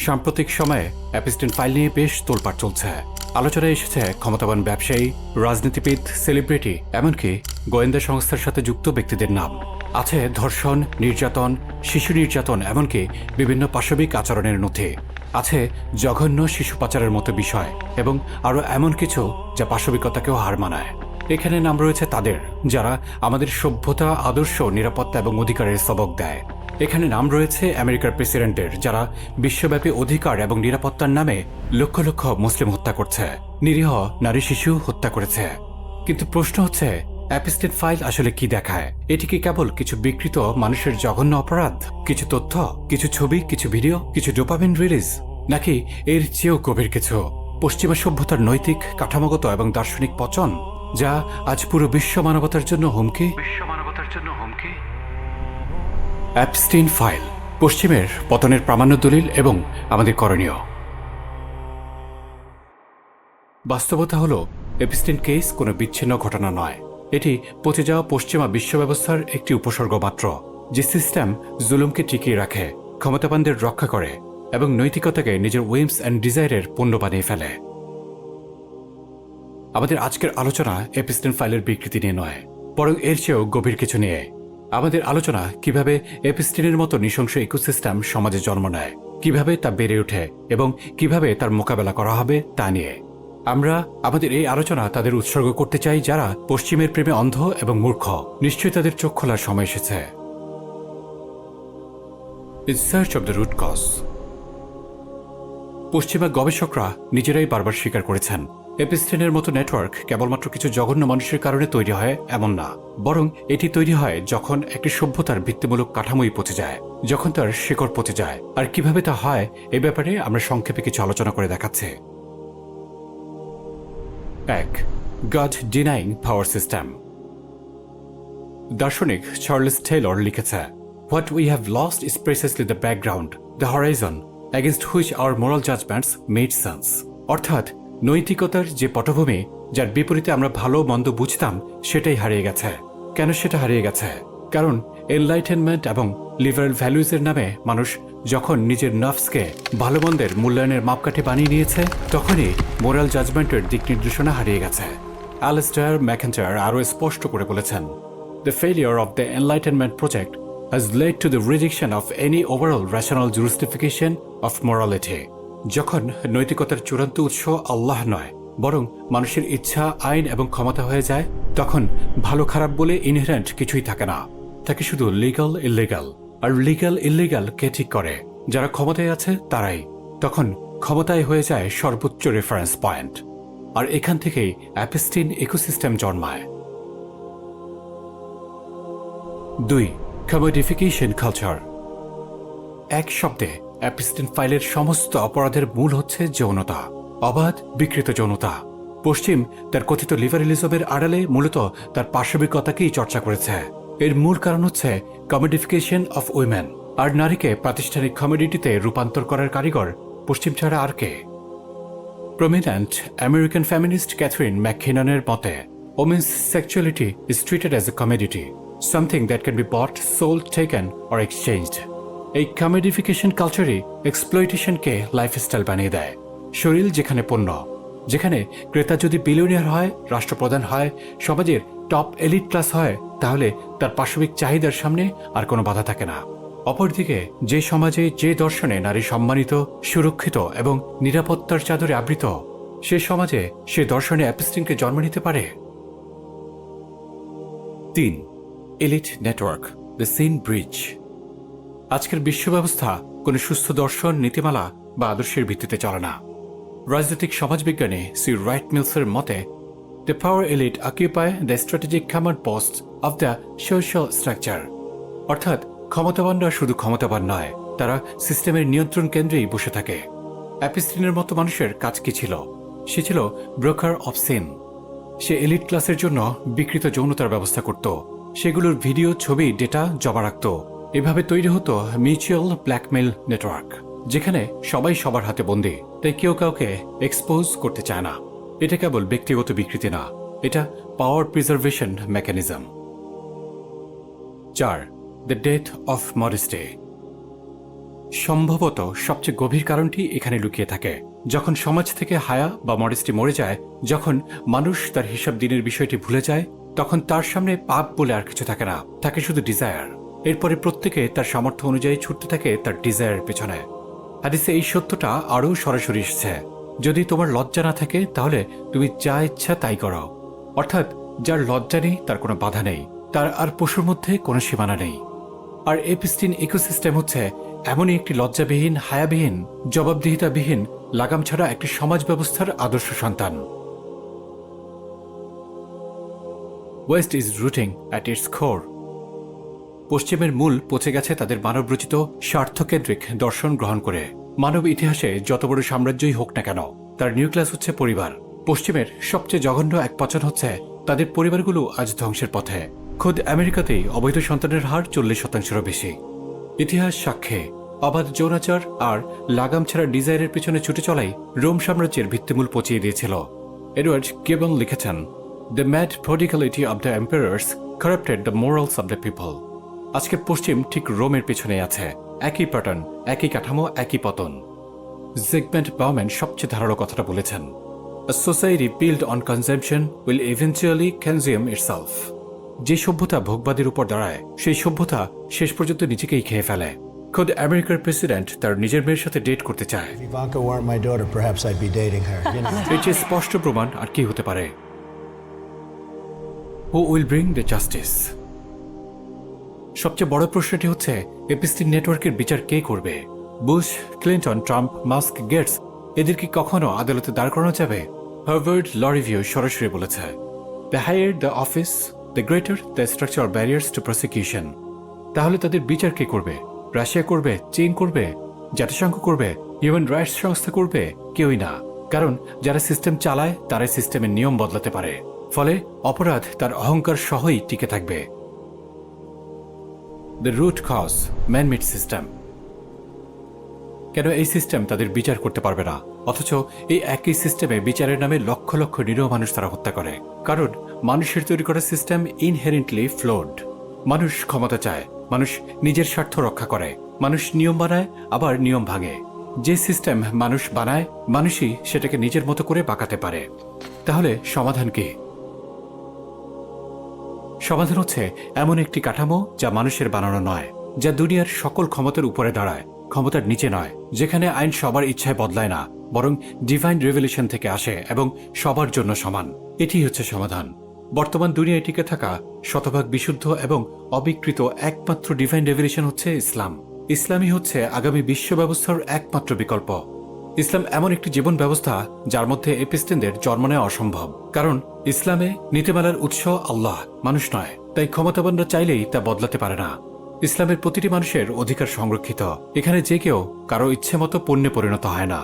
সাম্প্রতিক সময়ে Epstein file নিয়ে বেশ তোলপাড় চলছে। আলোচনায় এসেছে ক্ষমতাবান ব্যবসায়ী, রাজনীতিবিদ, সেলিব্রিটি, এমনকি গোয়েন্দা সংস্থার সাথে যুক্ত ব্যক্তিদের নাম। আছে ধর্ষণ, নির্যাতন, শিশু নির্যাতন, এমনকি বিভিন্ন পাশবিক আচরণের নথি। আছে জঘন্য শিশু পাচারের মতো বিষয় এবং আরও এমন কিছু যা পাশবিকতাকেও হার মানায়। এখানে নাম রয়েছে তাদের যারা আমাদের সভ্যতা, আদর্শ, নিরাপত্তা এবং অধিকারের সবক দেয়। এখানে নাম রয়েছে আমেরিকার প্রেসিডেন্টের যারা বিশ্বব্যাপী অধিকার এবং নিরাপত্তার নামে লক্ষ লক্ষ মুসলিম হত্যা করছে, নিরীহ নারী শিশু হত্যা করেছে। কিন্তু প্রশ্ন হচ্ছে, অ্যাপস্টিন ফাইল আসলে কি দেখায়? এটি কি কেবল কিছু বিকৃত মানুষের জঘন্য অপরাধ, কিছু তথ্য, কিছু ছবি, কিছু ভিডিও, কিছু ডোপামিন রিলিজ, নাকি এর চেয়েও গভীর কিছু? পশ্চিমা সভ্যতার নৈতিক, কাঠামোগত এবং দার্শনিক পচন যা আজ পুরো বিশ্ব মানবতার জন্য হুমকি। অ্যাপস্টিন ফাইল, পশ্চিমের পতনের প্রামাণ্য দলিল এবং আমাদের করণীয়। বাস্তবতা হল, অ্যাপস্টিন কেস কোনো বিচ্ছিন্ন ঘটনা নয়। এটি পচে যাওয়া পশ্চিমা বিশ্ব ব্যবস্থার একটি উপসর্গ মাত্র, যে সিস্টেম জুলুমকে টিকিয়ে রাখে, ক্ষমতাবানদের রক্ষা করে এবং নৈতিকতাকে নিজের উইমস অ্যান্ড ডিজায়ারের পণ্য বানিয়ে ফেলে। আমাদের আজকের আলোচনা অ্যাপস্টিন ফাইলের বিকৃতি নিয়ে নয়, বরং এর চেয়েও গভীর কিছু নিয়ে। আমাদের আলোচনা কিভাবে অ্যাপস্টিনের মতো নৃশংস ইকোসিস্টেম সমাজে জন্ম নেয়, কিভাবে তা বেড়ে ওঠে এবং কিভাবে তার মোকাবেলা করা হবে তা নিয়ে। আমরা আমাদের এই আলোচনা তাদের উৎসর্গ করতে চাই যারা পশ্চিমের প্রেমে অন্ধ এবং মূর্খ। নিশ্চয়ই তাদের চোখ খোলার সময় এসেছে। In search of the root cause. পশ্চিমা গবেষকরা নিজেরাই বারবার স্বীকার করেছেন, অ্যাপস্টিনের মতো নেটওয়ার্ক কেবলমাত্র কিছু জঘন্য মানুষের কারণে তৈরি হয় এমন না, বরং এটি তৈরি হয় যখন একটি সভ্যতার ভিত্তিমূলক কাঠামোই পচে যায়, যখন তার শিকড় পচে যায়। আর কিভাবে তা হয় এ ব্যাপারে আমরা সংক্ষেপে কিছু আলোচনা করে দেখাচ্ছি। 1. God denying power system. দার্শনিক চার্লস টেইলর লিখেছে, what we have lost is precisely the background, the Horizon against which our moral judgments made sense। অর্থাৎ নৈতিকতার যে পটভূমি, যার বিপরীতে আমরা ভালো মন্দ বুঝতাম, সেটাই হারিয়ে গেছে। কেন সেটা হারিয়ে গেছে? কারণ এনলাইটেনমেন্ট এবং লিবারেল ভ্যালুজের নামে মানুষ যখন নিজের নার্ভসকে ভালো মন্দের মূল্যায়নের মাপকাঠি বানিয়ে নিয়েছে, তখনই মোরাল জাজমেন্টের দিক নির্দেশনা হারিয়ে গেছে। অ্যালিস্টায়ার ম্যাকেন্টায়ার আরও স্পষ্ট করে বলেছেন, the failure of the enlightenment project has led to the rejection of any overall rational justification of morality। যখন নৈতিকতার চূড়ান্ত উৎস আল্লাহ নয়, বরং মানুষের ইচ্ছা, আইন এবং ক্ষমতা হয়ে যায়, তখন ভালো খারাপ বলে ইনহেরেন্ট কিছুই থাকে না, থাকে শুধু লিগাল ইল্লিগাল। আর লিগাল ইল্লিগাল কে ঠিক করে? যারা ক্ষমতায় আছে তারাই। তখন ক্ষমতায় হয়ে যায় সর্বোচ্চ রেফারেন্স পয়েন্ট। আর এখান থেকেই অ্যাপস্টিন ইকোসিস্টেম জন্মায়। 2. কমোডিফিকেশন কালচার। এক শব্দে অ্যাপস্টিন ফাইলের সমস্ত অপরাধের মূল হচ্ছে যৌনতা, অবাধ বিকৃত যৌনতা। পশ্চিম তার কথিত লিবারেলিজমের আড়ালে মূলত তার পাশবিকতাকেই চর্চা করেছে। এর মূল কারণ হচ্ছে কমোডিফিকেশন অফ উইমেন। আর নারীকে প্রাতিষ্ঠানিক কমোডিটিতে রূপান্তর করার কারিগর পশ্চিম ছাড়া আর কে? প্রমিনেন্ট আমেরিকান ফেমিনিস্ট ক্যাথরিন ম্যাককিননের মতে, women's sexuality is treated as a commodity, something that can be bought, sold, taken or exchanged। এই কমোডিফিকেশন কালচারই এক্সপ্লয়টেশনকে লাইফস্টাইল বানিয়ে দেয়। শরীর যেখানে পণ্য, যেখানে ক্রেতা যদি বিলিয়নিয়ার হয়, রাষ্ট্রপ্রধান হয়, সমাজের টপ এলিট ক্লাস হয়, তাহলে তার পাশবিক চাহিদার সামনে আর কোনো বাধা থাকে না। অপরদিকে যে সমাজে, যে দর্শনে নারী সম্মানিত, সুরক্ষিত এবং নিরাপত্তার চাদরে আবৃত, সে সমাজে সে দর্শনে অ্যাপস্টিনকে জন্ম নিতে পারে। 3. Elite network, the sin bridge. আজকের বিশ্ব ব্যবস্থা কোনো সুস্থ দর্শন, নীতিমালা বা আদর্শের ভিত্তিতে চলে না। রাজনৈতিক সমাজবিজ্ঞানী সি রাইট মিলসের মতে, the power elite occupy the strategic command post of the social structure. অর্থাৎ ক্ষমতাবানরা শুধু ক্ষমতাবান নয়, তারা সিস্টেমের নিয়ন্ত্রণ কেন্দ্রেই বসে থাকে। অ্যাপস্টিনের মতো মানুষের কাজ কি ছিল? সে ছিল ব্রোকার অফ সিন। সে এলিট ক্লাসের জন্য বিকৃত যৌনতার ব্যবস্থা করত, সেগুলোর ভিডিও, ছবি, ডেটা জমা রাখত। এভাবে তৈরি হতো মিউচুয়াল ব্ল্যাকমেল নেটওয়ার্ক, যেখানে সবাই সবার হাতে বন্দী, তাই কেউ কাউকে এক্সপোজ করতে চায় না। এটা কেবল ব্যক্তিগত বিকৃতি না, এটা power preservation mechanism. 4. The death of modesty. সম্ভবত সবচেয়ে গভীর কারণটি এখানে লুকিয়ে থাকে। যখন সমাজ থেকে হায়া বা মডেস্টি মরে যায়, যখন মানুষ তার হিসাব দিনের বিষয়টি ভুলে যায়, তখন তার সামনে পাপ বলে আর কিছু থাকে না, থাকে শুধু ডিজায়ার। এরপরে প্রত্যেকে তার সামর্থ্য অনুযায়ী ছুটতে থাকে তার ডিজায়ারের পেছনে। হাদিসে এই সত্যটা আরও সরাসরি এসেছে, যদি তোমার লজ্জা না থাকে তাহলে তুমি যা ইচ্ছা তাই করো। অর্থাৎ যার লজ্জা নেই তার কোনো বাধা নেই, তার আর পশুর মধ্যে কোনো সীমানা নেই। আর এপিস্টিন ইকোসিস্টেম হচ্ছে এমনই একটি লজ্জাবিহীন, হায়াবিহীন, জবাবদিহিতাবিহীন, লাগাম ছাড়া একটি সমাজ ব্যবস্থার আদর্শ সন্তান। West is রুটিং at it's core. পশ্চিমের মূল পচে গেছে তাদের মানবরচিত স্বার্থকেন্দ্রিক দর্শন গ্রহণ করে। মানব ইতিহাসে যত বড় সাম্রাজ্যই হোক না কেন, তার নিউক্লিয়াস হচ্ছে পরিবার। পশ্চিমের সবচেয়ে জঘন্য এক পচন হচ্ছে তাদের পরিবারগুলো আজ ধ্বংসের পথে। খোদ আমেরিকাতেই অবৈধ সন্তানের হার 40%-এরও বেশি। ইতিহাস সাক্ষ্যে অবাধ যৌনাচার আর লাগাম ছাড়া ডিজাইনের পেছনে ছুটে চলাই রোম সাম্রাজ্যের ভিত্তিমূল পচিয়ে দিয়েছিল। এডওয়ার্ড গিবন লিখেছেন, the mad prodigality of the empires corrupted the morals of the people. আজকে পশ্চিম ঠিক রোমের পেছনে আছে, একই প্যাটার্ন, একই কাঠামো, একই পতন। জিগমেন্ট বাউম্যান সবচেয়ে ধারালো কথাটা বলেছেন, A society built on consumption will eventually consume itself. যে সভ্যতা ভোগবাদের উপর দাঁড়ায়, সেই সভ্যতা শেষ পর্যন্ত নিজেকেই খেয়ে ফেলে। খোদ আমেরিকার প্রেসিডেন্ট তার নিজের মেয়ের সাথে ডেট করতে চায়। এর চেয়ে স্পষ্ট প্রমাণ আর কি হতে পারে? Who will bring the justice? সবচেয়ে বড় প্রশ্নটি হচ্ছে, এপিস্টিন নেটওয়ার্কের বিচার কে করবে? Bush, Clinton, Trump, Musk, Gates, এদের কি কখনো আদালতে দাঁড় করানো যাবে? হার্ভার্ড ল রিভিউ সরাসরি বলেছে, the higher the office, the greater the structural barriers to prosecution. তাহলে তাদের বিচার কে করবে? রাশিয়া করবে? চীন করবে? জাতিসংঘ করবে? হিউম্যান রাইটস সংস্থা করবে? কেউই না। কারণ যারা সিস্টেম চালায় তারাই সিস্টেমের নিয়ম বদলাতে পারে। ফলে অপরাধ তার অহংকার সহই টিকে থাকবে। The root cause, man made system. কেন এই সিস্টেম তাদের বিচার করতে পারবে না, অথচ এই একই সিস্টেমে বিচারের নামে লক্ষ লক্ষ নিরীহ মানুষ তারা হত্যা করে? কারণ মানুষের তৈরি করা সিস্টেম ইনহেরেন্টলি ফ্লোড। মানুষ ক্ষমতা চায়, মানুষ নিজের স্বার্থ রক্ষা করে, মানুষ নিয়ম বানায় আবার নিয়ম ভাঙে। যে সিস্টেম মানুষ বানায়, মানুষই সেটাকে নিজের মতো করে বাঁকাতে পারে। তাহলে সমাধান কি? সমাধান হচ্ছে এমন একটি কাঠামো যা মানুষের বানানো নয়, যা দুনিয়ার সকল ক্ষমতার উপরে দাঁড়ায়, ক্ষমতার নিচে নয়, যেখানে আইন সবার ইচ্ছায় বদলায় না, বরং ডিভাইন রেভলিউশন থেকে আসে এবং সবার জন্য সমান। এটি হচ্ছে সমাধান। বর্তমান দুনিয়ায় টিকে থাকা শতভাগ বিশুদ্ধ এবং অবিকৃত একমাত্র ডিভাইন রেভলিউশন হচ্ছে ইসলাম। ইসলামই হচ্ছে আগামী বিশ্ব ব্যবস্থার একমাত্র বিকল্প। ইসলাম এমন একটি জীবন ব্যবস্থা যার মধ্যে এপিস্টিনদের জন্ম নেওয়া অসম্ভব। কারণ ইসলামে নীতিমালার উৎস আল্লাহ, মানুষ নয়। তাই ক্ষমতাবানরা চাইলেই তা বদলাতে পারে না। ইসলামের প্রতিটি মানুষের অধিকার সংরক্ষিত। এখানে যে কেউ কারো ইচ্ছে মতো পণ্যে পরিণত হয় না।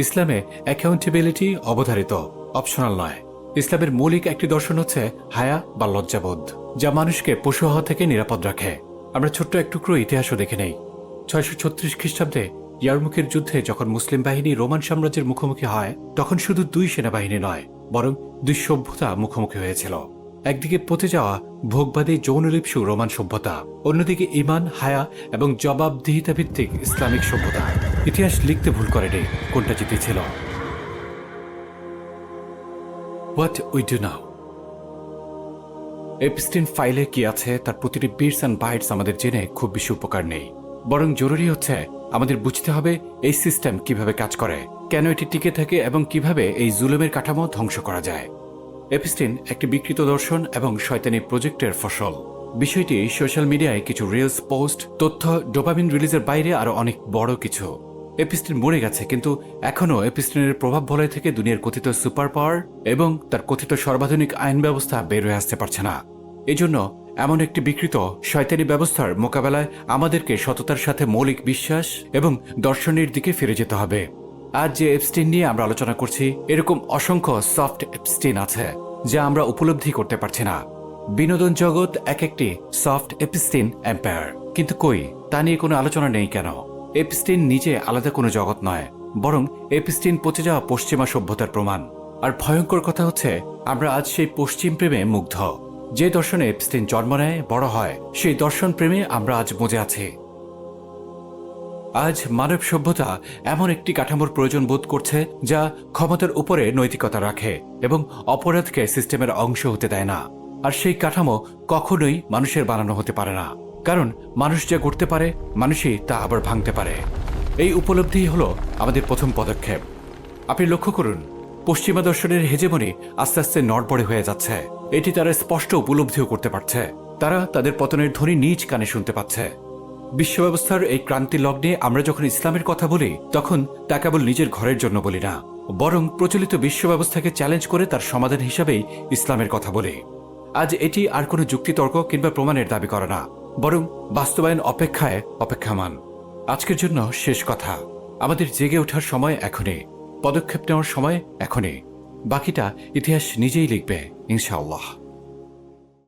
ইসলামে অ্যাকাউন্টেবিলিটি অবধারিত, অপশনাল নয়। ইসলামের মৌলিক একটি দর্শন হচ্ছে হায়া বা লজ্জাবোধ, যা মানুষকে পশু হওয়া থেকে নিরাপদ রাখে। আমরা ছোট্ট এক টুকরো ইতিহাসও দেখে নেই। 636 খ্রিস্টাব্দে ইয়ারমুকের যুদ্ধে যখন মুসলিম বাহিনী রোমান সাম্রাজ্যের মুখোমুখি হয়, তখন শুধু 2 সেনাবাহিনী নয়, বরং 2 সভ্যতা মুখোমুখি হয়েছিল। একদিকে পচে যাওয়া ভোগবাদী যৌনলিপ্সু রোমান সভ্যতা, অন্যদিকে ঈমান, হায়া এবং জবাবদিহিতা ভিত্তিক ইসলামিক সভ্যতা। ইতিহাস লিখতে ভুল করেনি কোনটা জিতেছিল। What we do now. Epstein ফাইলে কি আছে তার প্রতিটি বিটস অ্যান্ড বাইটস আমাদের জেনে খুব বেশি উপকার নেই, বরং জরুরি হচ্ছে আমাদের বুঝতে হবে এই সিস্টেম কিভাবে কাজ করে, কেন এটি টিকে থাকে এবং কিভাবে এই জুলুমের কাঠামো ধ্বংস করা যায়। এপিস্টিন একটি বিকৃত দর্শন এবং শয়তানি প্রজেক্টের ফসল। বিষয়টি সোশ্যাল মিডিয়ায় কিছু রিলস, পোস্ট, তথ্য, ডোপামিন রিলিজের বাইরে আরো অনেক বড় কিছু। এপিস্টিন মরে গেছে, কিন্তু এখনও এপিস্টিনের প্রভাব বলয় থেকে দুনিয়ার কথিত সুপার পাওয়ার এবং তার কথিত সর্বাধুনিক আইন ব্যবস্থা বের হয়ে আসতে পারছে না। এজন্য এমন একটি বিকৃত শয়তানি ব্যবস্থার মোকাবেলায় আমাদেরকে সততার সাথে মৌলিক বিশ্বাস এবং দর্শনের দিকে ফিরে যেতে হবে। আজ যে এপস্টিন নিয়ে আমরা আলোচনা করছি, এরকম অসংখ্য সফট এপস্টিন আছে যা আমরা উপলব্ধি করতে পারছি না। বিনোদন জগৎ এক একটি সফট এপস্টিন এম্পায়ার, কিন্তু কই তা নিয়ে কোনো আলোচনা নেই কেন? এপস্টিন নিজে আলাদা কোনো জগৎ নয়, বরং এপস্টিন পচে যাওয়া পশ্চিমা সভ্যতার প্রমাণ। আর ভয়ঙ্কর কথা হচ্ছে, আমরা আজ সেই পশ্চিম প্রেমে মুগ্ধ। যে দর্শনে এপস্টিন জন্ম নেয়, বড় হয়, সেই দর্শন প্রেমে আমরা আজ মজে আছি। আজ মানব সভ্যতা এমন একটি কাঠামোর প্রয়োজন বোধ করছে যা ক্ষমতার উপরে নৈতিকতা রাখে এবং অপরাধকে সিস্টেমের অংশ হতে দেয় না। আর সেই কাঠামো কখনোই মানুষের বানানো হতে পারে না, কারণ মানুষ যা করতে পারে মানুষই তা আবার ভাঙতে পারে। এই উপলব্ধি হলো আমাদের প্রথম পদক্ষেপ। আপনি লক্ষ্য করুন, পশ্চিমা দর্শনের হেজেমনি আস্তে আস্তে নড়বড়ে হয়ে যাচ্ছে। এটি তারা স্পষ্ট উপলব্ধিও করতে পারছে। তারা তাদের পতনের ধ্বনি নিজ কানে শুনতে পাচ্ছে। বিশ্ব ব্যবস্থার এই ক্রান্তি লগ্নে আমরা যখন ইসলামের কথা বলি, তখন তা কেবল নিজের ঘরের জন্য বলি না, বরং প্রচলিত বিশ্ব ব্যবস্থাকে চ্যালেঞ্জ করে তার সমাধান হিসাবেই ইসলামের কথা বলি। আজ এটি আর কোনো যুক্তিতর্ক কিংবা প্রমাণের দাবি করে না, বরং বাস্তবায়ন অপেক্ষায় অপেক্ষামান। আজকের জন্য শেষ কথা, আমাদের জেগে ওঠার সময় এখনই, পদক্ষেপ নেওয়ার সময় এখনই। বাকিটা ইতিহাস নিজেই লিখবে ইনশাআল্লাহ।